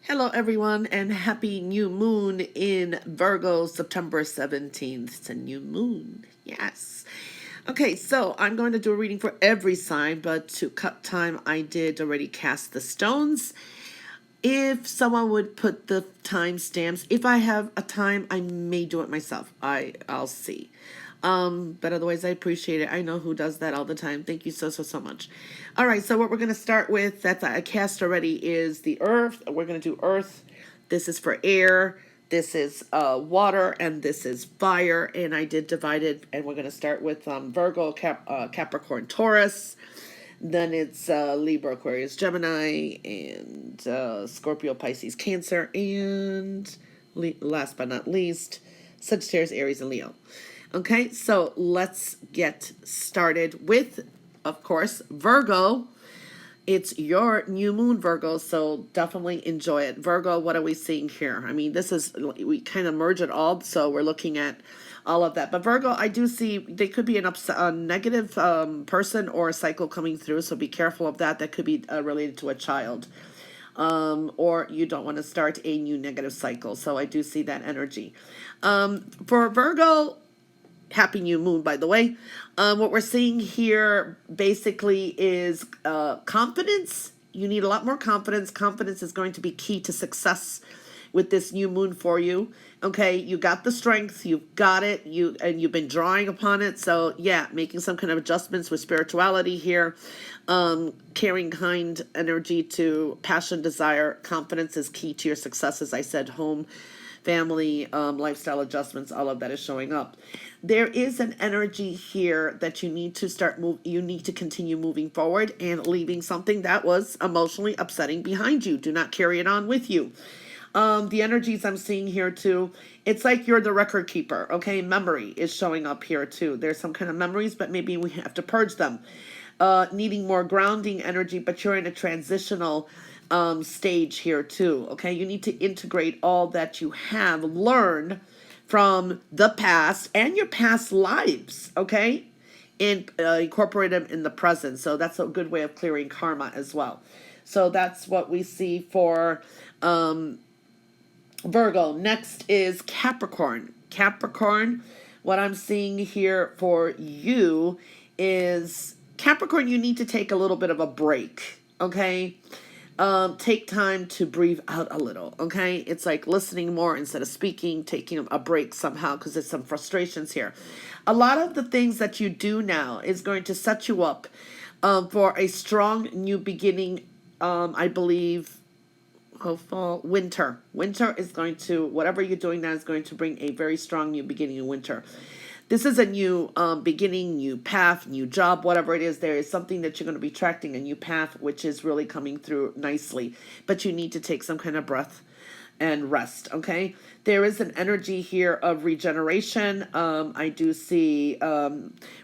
Hello, everyone, and happy new moon in Virgo, September 17th. It's a new moon. Yes. Okay, so I'm going to do a reading for every sign, but to cut time, I did already cast the stones. If someone would put the time stamps, if I have a time, I may do it myself. I'll see. But otherwise, I appreciate it. I know who does that all the time. Thank you so much. All right, so what we're going to start with, that I cast already, is the earth. We're going to do earth. This is for air. This is water, and this is fire. And I did divide it, and we're going to start with Virgo, Capricorn, Taurus. Then it's Libra, Aquarius, Gemini, and Scorpio, Pisces, Cancer, and last but not least, Sagittarius, Aries, and Leo. Okay, so let's get started with, of course, Virgo. It's your new moon, Virgo, so definitely enjoy it. Virgo, what are we seeing here? I mean, we kind of merge it all, so we're looking at all of that. But Virgo, I do see they could be a negative person or a cycle coming through, so be careful of that. That could be related to a child. Or you don't want to start a new negative cycle. So I do see that energy. For Virgo, happy new moon, by the way. What we're seeing here basically is confidence. You need a lot more confidence. Confidence is going to be key to success with this new moon for you. Okay, you got the strength, you've got it, you've been drawing upon it. So yeah, making some kind of adjustments with spirituality here. Caring kind energy to passion, desire, confidence is key to your success. As I said, home, family, lifestyle adjustments, all of that is showing up. There is an energy here that you need to you need to continue moving forward and leaving something that was emotionally upsetting behind you. Do not carry it on with you. The energies I'm seeing here too, it's like you're the record keeper, okay? Memory is showing up here too. There's some kind of memories, but maybe we have to purge them. Needing more grounding energy, but you're in a transitional stage here too, okay? You need to integrate all that you have learned from the past and your past lives, okay? And incorporate them in the present. So that's a good way of clearing karma as well. So that's what we see for Virgo. Next is Capricorn. Capricorn, what I'm seeing here for you is Capricorn, you need to take a little bit of a break, okay? Take time to breathe out a little, okay? It's like listening more instead of speaking, taking a break somehow, because there's some frustrations here. A lot of the things that you do now is going to set you up for a strong new beginning, I believe. Fall, winter. Winter is going to, whatever you're doing now is going to bring a very strong new beginning in winter. This is a new beginning, new path, new job, whatever it is. There is something that you're going to be attracting, a new path, which is really coming through nicely. But you need to take some kind of breath and rest, okay? There is an energy here of regeneration. I do see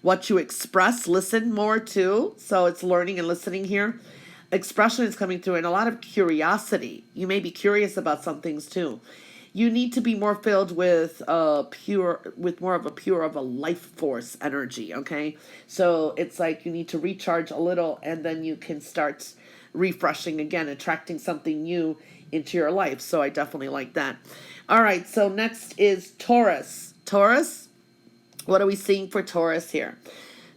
what you express, listen more to. So it's learning and listening here. Expression is coming through, and a lot of curiosity. You may be curious about some things too. You need to be more filled with more of a life force energy, okay? So it's like you need to recharge a little, and then you can start refreshing again, attracting something new into your life. So I definitely like that. All right, so next is Taurus. Taurus, what are we seeing for Taurus here?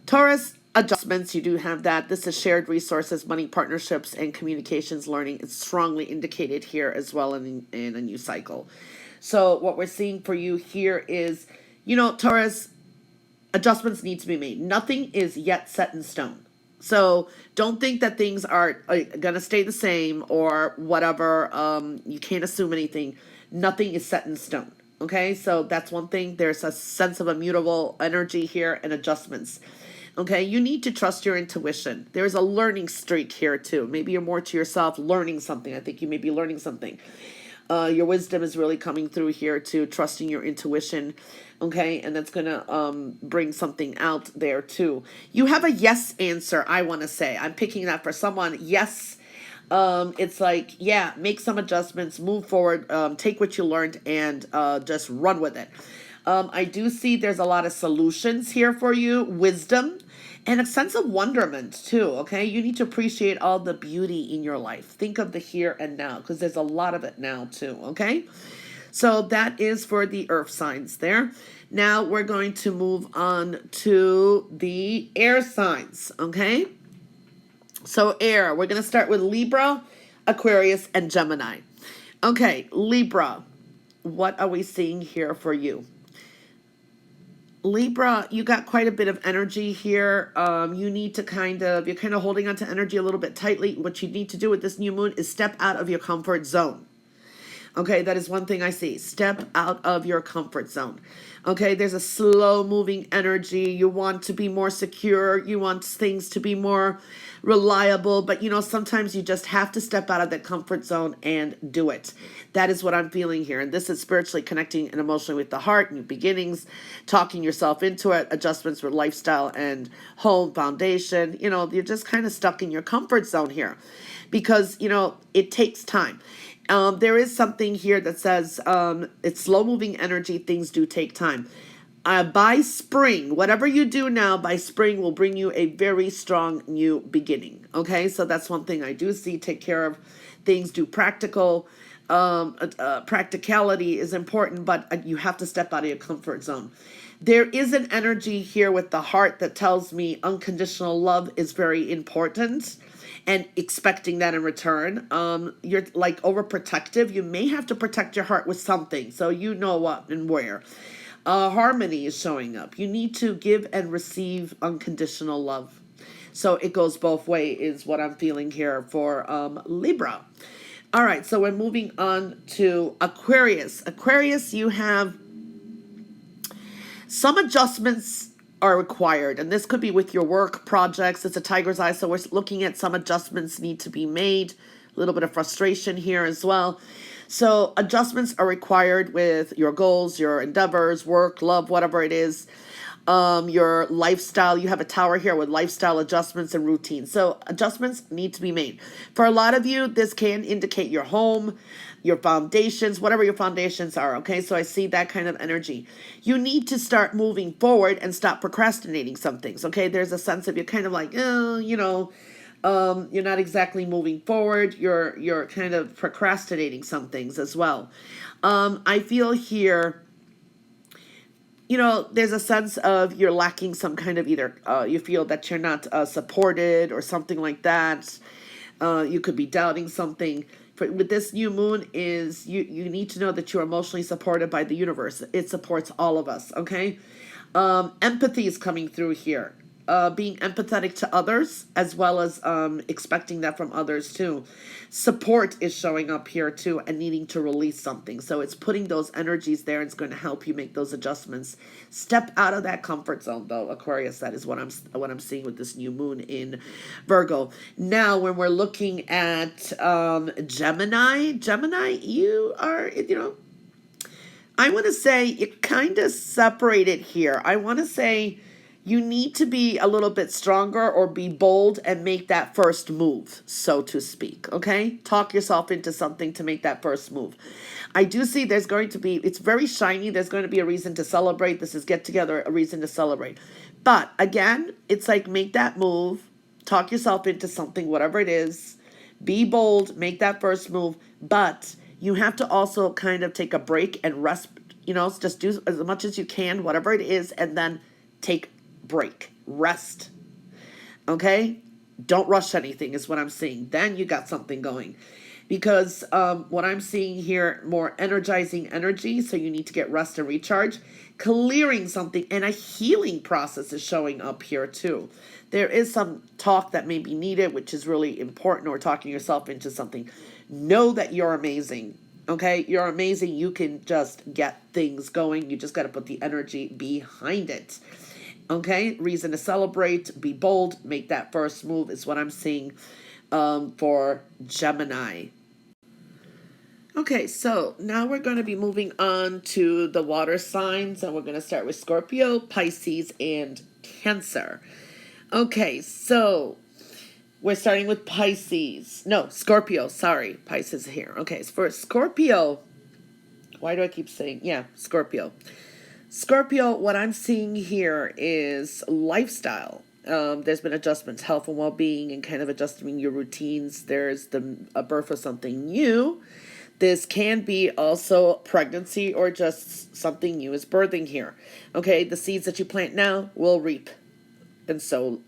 Taurus, adjustments, you do have that. This is shared resources, money, partnerships, and communications learning. It's strongly indicated here as well in a new cycle. So what we're seeing for you here is, Taurus, adjustments need to be made. Nothing is yet set in stone. So don't think that things are going to stay the same or whatever. You can't assume anything. Nothing is set in stone. Okay, so that's one thing. There's a sense of immutable energy here and adjustments. Okay, you need to trust your intuition. There's a learning streak here too. Maybe you're more to yourself learning something. I think you may be learning something. Your wisdom is really coming through here too, trusting your intuition. Okay, and that's going to bring something out there too. You have a yes answer, I want to say. I'm picking that for someone. Yes. It's like, yeah, make some adjustments, move forward, take what you learned and just run with it. I do see there's a lot of solutions here for you, wisdom, and a sense of wonderment too. Okay, you need to appreciate all the beauty in your life. Think of the here and now, because there's a lot of it now too. Okay, so that is for the earth signs there. Now we're going to move on to the air signs. Okay, so air, we're going to start with Libra, Aquarius, and Gemini. Okay, Libra, what are we seeing here for you? Libra, you got quite a bit of energy here. You need to you're kind of holding on to energy a little bit tightly. What you need to do with this new moon is step out of your comfort zone. Okay, that is one thing I see. Step out of your comfort zone. Okay, there's a slow moving energy. You want to be more secure. You want things to be more reliable. But, sometimes you just have to step out of that comfort zone and do it. That is what I'm feeling here. And this is spiritually connecting and emotionally with the heart, new beginnings, talking yourself into it, adjustments with lifestyle and home foundation. You're just kind of stuck in your comfort zone here because, it takes time. There is something here that says it's slow moving energy. Things do take time. By spring, whatever you do now, by spring will bring you a very strong new beginning. Okay, so that's one thing I do see. Take care of things, do practical. Practicality is important, but you have to step out of your comfort zone. There is an energy here with the heart that tells me unconditional love is very important and expecting that in return. You're like overprotective. You may have to protect your heart with something, so you know what and where. Harmony is showing up. You need to give and receive unconditional love. So it goes both ways is what I'm feeling here for Libra. All right, so we're moving on to Aquarius. Aquarius, you have some adjustments are required, and this could be with your work projects. It's a tiger's eye, so we're looking at some adjustments need to be made. A little bit of frustration here as well. So adjustments are required with your goals, your endeavors, work, love, whatever it is. Your lifestyle, you have a tower here with lifestyle adjustments and routines. So adjustments need to be made. For a lot of you, this can indicate your home, your foundations, whatever your foundations are. Okay, so I see that kind of energy. You need to start moving forward and stop procrastinating some things. Okay, there's a sense of you're kind of like, you're not exactly moving forward. You're kind of procrastinating some things as well. I feel here, there's a sense of you're lacking some kind of either you feel that you're not supported or something like that. You could be doubting something. With this new moon is you need to know that you're emotionally supported by the universe. It supports all of us, okay? Empathy is coming through here. Being empathetic to others as well as expecting that from others too. Support is showing up here too and needing to release something. So it's putting those energies there and it's going to help you make those adjustments. Step out of that comfort zone though, Aquarius. That is what I'm seeing with this new moon in Virgo. Now when we're looking at Gemini, you are, I want to say you're kind of separated here. I want to say you need to be a little bit stronger or be bold and make that first move, so to speak, okay? Talk yourself into something to make that first move. I do see there's going to be, it's very shiny. There's going to be a reason to celebrate. This is get together, a reason to celebrate. But again, it's like make that move, talk yourself into something, whatever it is. Be bold, make that first move. But you have to also kind of take a break and rest, just do as much as you can, whatever it is, and then take break, rest. Okay, don't rush anything is what I'm seeing. Then you got something going, because what I'm seeing here, more energizing energy. So you need to get rest and recharge, clearing something, and a healing process is showing up here too. There is some talk that may be needed, which is really important, or talking yourself into something. Know that you're amazing. Okay, you're amazing. You can just get things going. You just got to put the energy behind it. Okay, reason to celebrate, be bold, make that first move is what I'm seeing for Gemini. Okay, so now we're going to be moving on to the water signs, and we're going to start with Scorpio, Pisces, and Cancer. Okay, so we're starting with Pisces. No, Scorpio, sorry, Pisces here. Okay, so for Scorpio, why do I keep saying, Scorpio. Scorpio, what I'm seeing here is lifestyle. There's been adjustments, health and well-being, and kind of adjusting your routines. There's a birth of something new. This can be also pregnancy or just something new is birthing here. Okay, the seeds that you plant now will reap, and so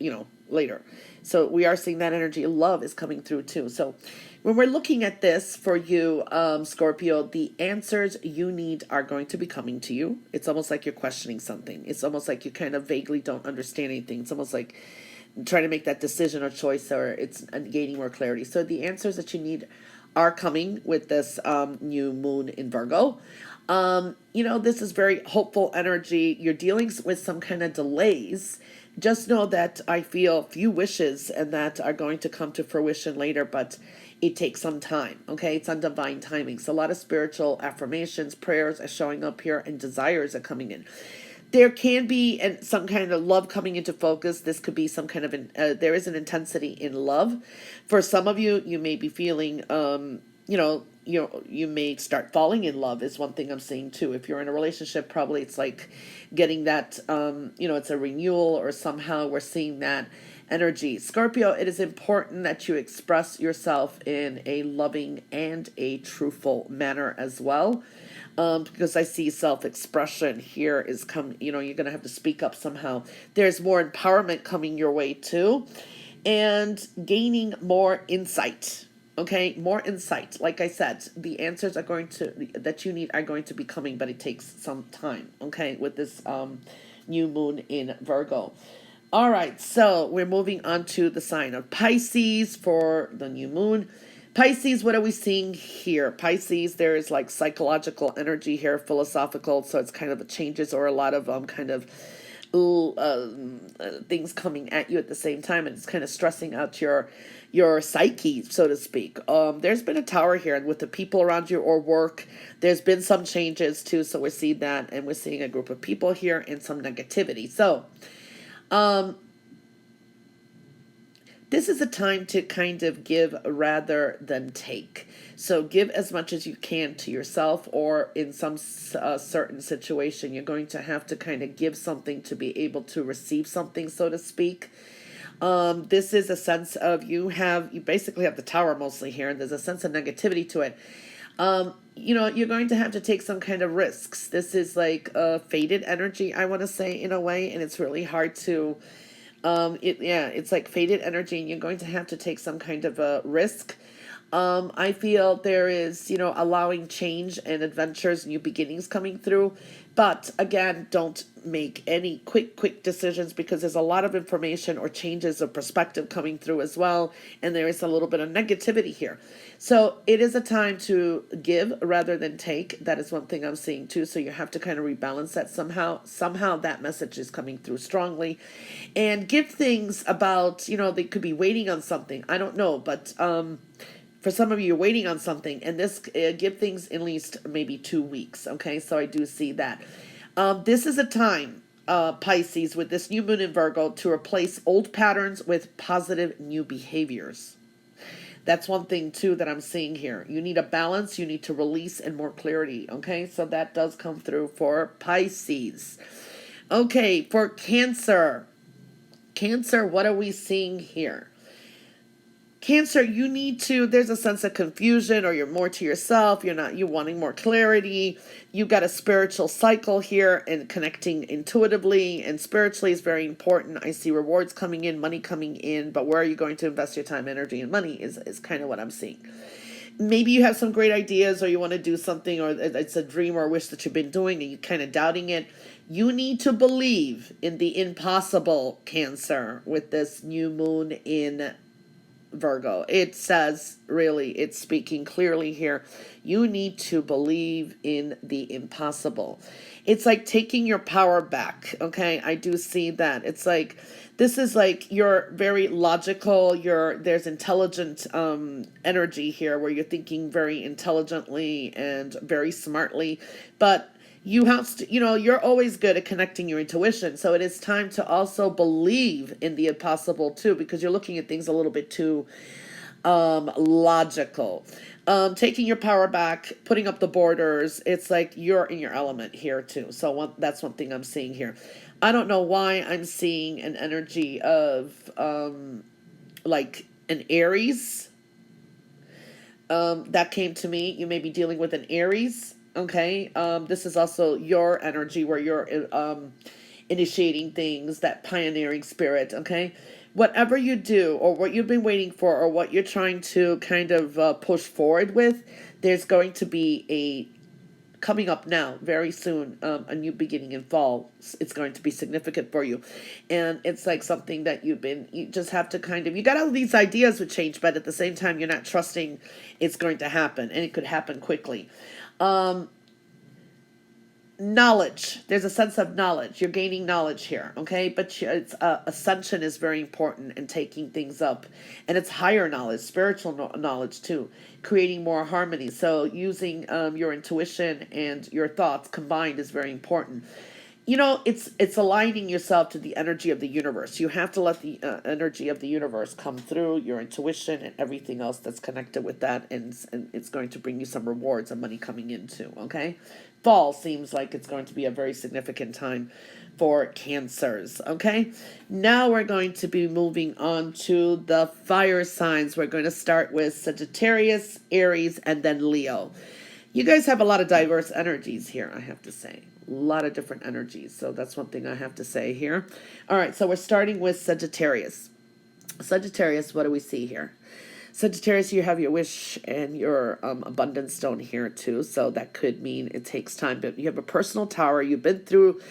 later. So we are seeing that energy. Love is coming through too. So when we're looking at this for you, Scorpio, the answers you need are going to be coming to you. It's almost like you're questioning something. It's almost like you kind of vaguely don't understand anything. It's almost like trying to make that decision or choice, or it's gaining more clarity. So the answers that you need are coming with this new moon in Virgo. This is very hopeful energy. You're dealing with some kind of delays. Just know that I feel few wishes and that are going to come to fruition later, but it takes some time. Okay, it's on divine timing. So a lot of spiritual affirmations, prayers are showing up here, and desires are coming in. There can be some kind of love coming into focus. This could be some kind of there is an intensity in love. For some of you, you may be feeling, you may start falling in love is one thing I'm seeing too. If you're in a relationship, probably it's like getting that, it's a renewal, or somehow we're seeing that energy. Scorpio, it is important that you express yourself in a loving and a truthful manner as well. Because I see self-expression here is you're going to have to speak up somehow. There's more empowerment coming your way too, and gaining more insight. Okay, more insight. Like I said, the answers that you need are going to be coming, but it takes some time. Okay, with this new moon in Virgo. All right, so we're moving on to the sign of Pisces for the new moon. Pisces, what are we seeing here? Pisces, there is like psychological energy here, philosophical, so it's kind of the changes or a lot of kind of things coming at you at the same time, and it's kind of stressing out your psyche, so to speak. There's been a tower here, and with the people around you or work, there's been some changes too, so we're seeing that, and we're seeing a group of people here and some negativity. So this is a time to kind of give rather than take. So give as much as you can to yourself, or in some certain situation, you're going to have to kind of give something to be able to receive something, so to speak. This is a sense of you basically have the tower mostly here, and there's a sense of negativity to it. You're going to have to take some kind of risks. This is like a faded energy, I want to say, in a way, and it's really hard to it's like faded energy, and you're going to have to take some kind of a risk. I feel there is, allowing change and adventures, new beginnings coming through. But again, don't make any quick decisions, because there's a lot of information or changes of perspective coming through as well. And there is a little bit of negativity here. So it is a time to give rather than take. That is one thing I'm seeing too. So you have to kind of rebalance that somehow. Somehow that message is coming through strongly. And give things about, they could be waiting on something. I don't know, but for some of you, you're waiting on something, and this give things at least maybe 2 weeks. Okay, so I do see that. This is a time, Pisces, with this new moon in Virgo, to replace old patterns with positive new behaviors. That's one thing too that I'm seeing here. You need a balance. You need to release and more clarity. Okay, so that does come through for Pisces. Okay, for Cancer. Cancer, what are we seeing here? Cancer, there's a sense of confusion, or you're more to yourself. You're wanting more clarity. You got a spiritual cycle here, and connecting intuitively and spiritually is very important. I see rewards coming in, money coming in, but where are you going to invest your time, energy, and money is kind of what I'm seeing. Maybe you have some great ideas, or you want to do something, or it's a dream or a wish that you've been doing and you're kind of doubting it. You need to believe in the impossible, Cancer, with this new moon in Virgo. It says, really, it's speaking clearly here. You need to believe in the impossible. It's like taking your power back. Okay, I do see that. It's like, this is like you're very logical. There's intelligent energy here, where you're thinking very intelligently and very smartly, but you have to, you're always good at connecting your intuition. So it is time to also believe in the impossible too, because you're looking at things a little bit too logical. Taking your power back, putting up the borders. It's like you're in your element here too. So that's one thing I'm seeing here. I don't know why I'm seeing an energy of like an Aries. That came to me. You may be dealing with an Aries. Okay. This is also your energy where you're initiating things, that pioneering spirit. Okay. Whatever you do, or what you've been waiting for, or what you're trying to kind of push forward with, there's going to be a coming up now very soon, a new beginning in fall. It's going to be significant for you, and it's like something that you just have to kind of, you got all these ideas with change, but at the same time you're not trusting it's going to happen, and it could happen quickly. Knowledge, there's a sense of knowledge, you're gaining knowledge here. Okay, but it's ascension is very important, and taking things up, and it's higher knowledge, spiritual knowledge too, creating more harmony. So using your intuition and your thoughts combined is very important. It's aligning yourself to the energy of the universe. You have to let the energy of the universe come through your intuition and everything else that's connected with that, and it's going to bring you some rewards and money coming in too. Okay, fall seems like it's going to be a very significant time for Cancers. Okay, now we're going to be moving on to the fire signs. We're going to start with Sagittarius, Aries, and then Leo. You guys have a lot of diverse energies here, I have to say. A lot of different energies. So that's one thing I have to say here. All right, so we're starting with Sagittarius. Sagittarius, what do we see here? Sagittarius, you have your wish and your abundance stone here too. So that could mean it takes time. But you have a personal tower. You've been through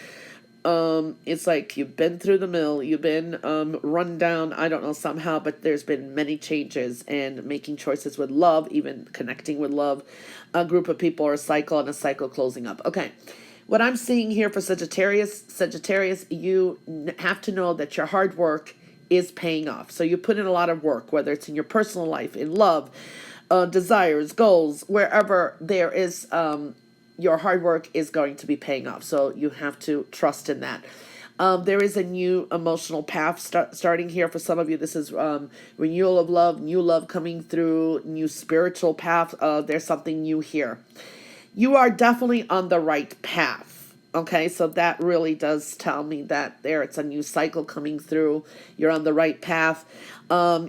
it's like you've been through the mill, you've been run down, I don't know, somehow, but there's been many changes, and making choices with love, even connecting with love, a group of people, or a cycle, and a cycle closing up. Okay, what I'm seeing here for Sagittarius, you have to know that your hard work is paying off. So you put in a lot of work, whether it's in your personal life, in love, desires, goals, wherever there is your hard work is going to be paying off. So you have to trust in that. There is a new emotional path starting here for some of you. This is renewal of love, new love coming through, new spiritual path. There's something new here. You are definitely on the right path. Okay, so that really does tell me that it's a new cycle coming through. You're on the right path.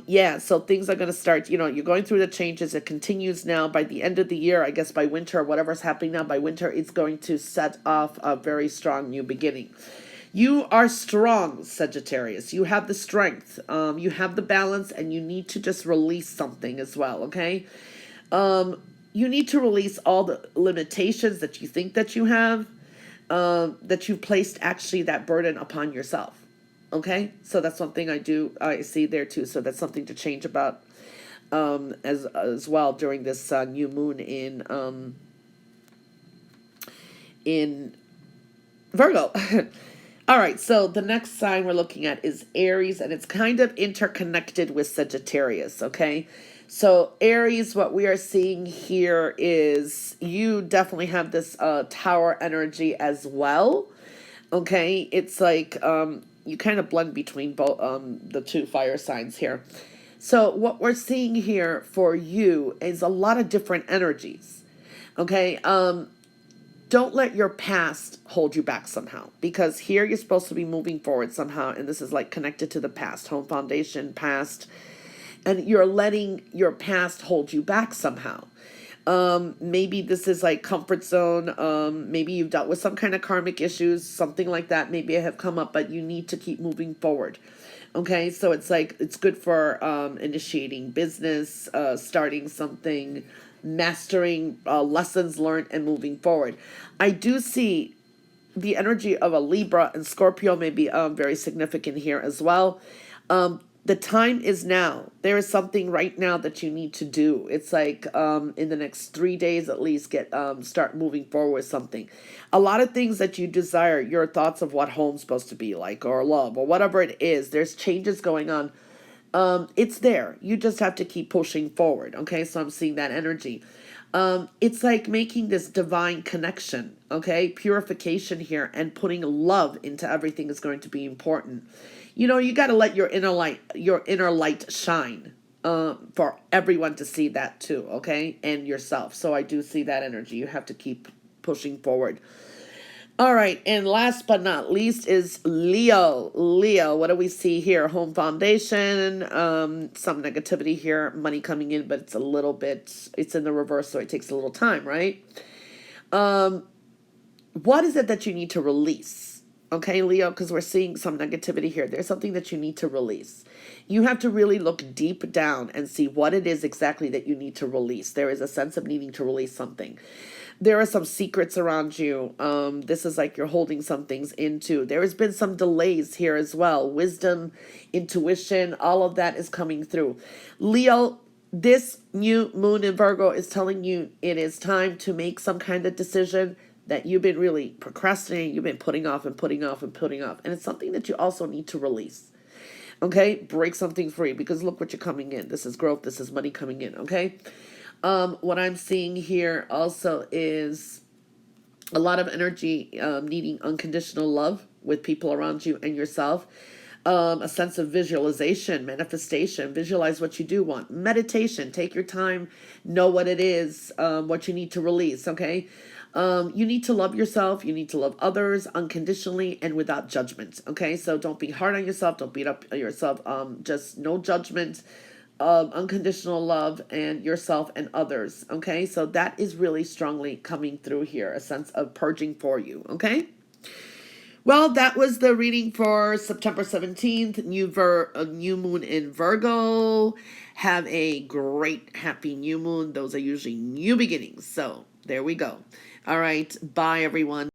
Yeah, so things are going to start, you're going through the changes. It continues now by the end of the year, I guess by winter, whatever's happening now, by winter, it's going to set off a very strong new beginning. You are strong, Sagittarius. You have the strength. You have the balance, and you need to just release something as well, okay? You need to release all the limitations that you think that you have, that you've placed actually that burden upon yourself. Okay, so that's something I see there too. So that's something to change about as well during this new moon in Virgo. All right, so the next sign we're looking at is Aries, and it's kind of interconnected with Sagittarius. Okay, so Aries, what we are seeing here is you definitely have this tower energy as well. Okay, it's like you kind of blend between both the two fire signs here. So what we're seeing here for you is a lot of different energies. Okay, don't let your past hold you back somehow, because here you're supposed to be moving forward somehow, and this is like connected to the past, home foundation, past, and you're letting your past hold you back somehow. Maybe this is like comfort zone. Maybe you've dealt with some kind of karmic issues, something like that. Maybe it have come up, but you need to keep moving forward. Okay, so it's like it's good for initiating business, starting something, mastering lessons learned, and moving forward. I do see the energy of a Libra and Scorpio may be very significant here as well. The time is now. There is something right now that you need to do. It's like in the next 3 days at least, start moving forward with something. A lot of things that you desire, your thoughts of what home's supposed to be like, or love, or whatever it is, there's changes going on. It's there. You just have to keep pushing forward. Okay, so I'm seeing that energy. It's like making this divine connection. Okay, purification here, and putting love into everything is going to be important. You got to let your inner light shine for everyone to see that too, okay? And yourself. So I do see that energy. You have to keep pushing forward. All right, and last but not least is Leo. Leo, what do we see here? Home foundation, some negativity here, money coming in, but it's a little bit, it's in the reverse, so it takes a little time, right? What is it that you need to release? Okay, Leo, because we're seeing some negativity here. There's something that you need to release. You have to really look deep down and see what it is exactly that you need to release. There is a sense of needing to release something. There are some secrets around you. This is like you're holding some things into. There has been some delays here as well. Wisdom, intuition, all of that is coming through. Leo, this new moon in Virgo is telling you it is time to make some kind of decision that you've been really procrastinating, you've been putting off and putting off and putting off. And it's something that you also need to release. Okay? Break something free, because look what you're coming in. This is growth, this is money coming in, okay? What I'm seeing here also is a lot of energy needing unconditional love with people around you and yourself. A sense of visualization, manifestation, visualize what you do want. Meditation, take your time, know what it is, what you need to release, okay? You need to love yourself, you need to love others unconditionally and without judgment, okay? So don't be hard on yourself, don't beat up yourself, just no judgment, unconditional love and yourself and others, okay? So that is really strongly coming through here, a sense of purging for you, okay? Well, that was the reading for September 17th, new moon in Virgo. Have a great, happy new moon. Those are usually new beginnings. So there we go. All right. Bye, everyone.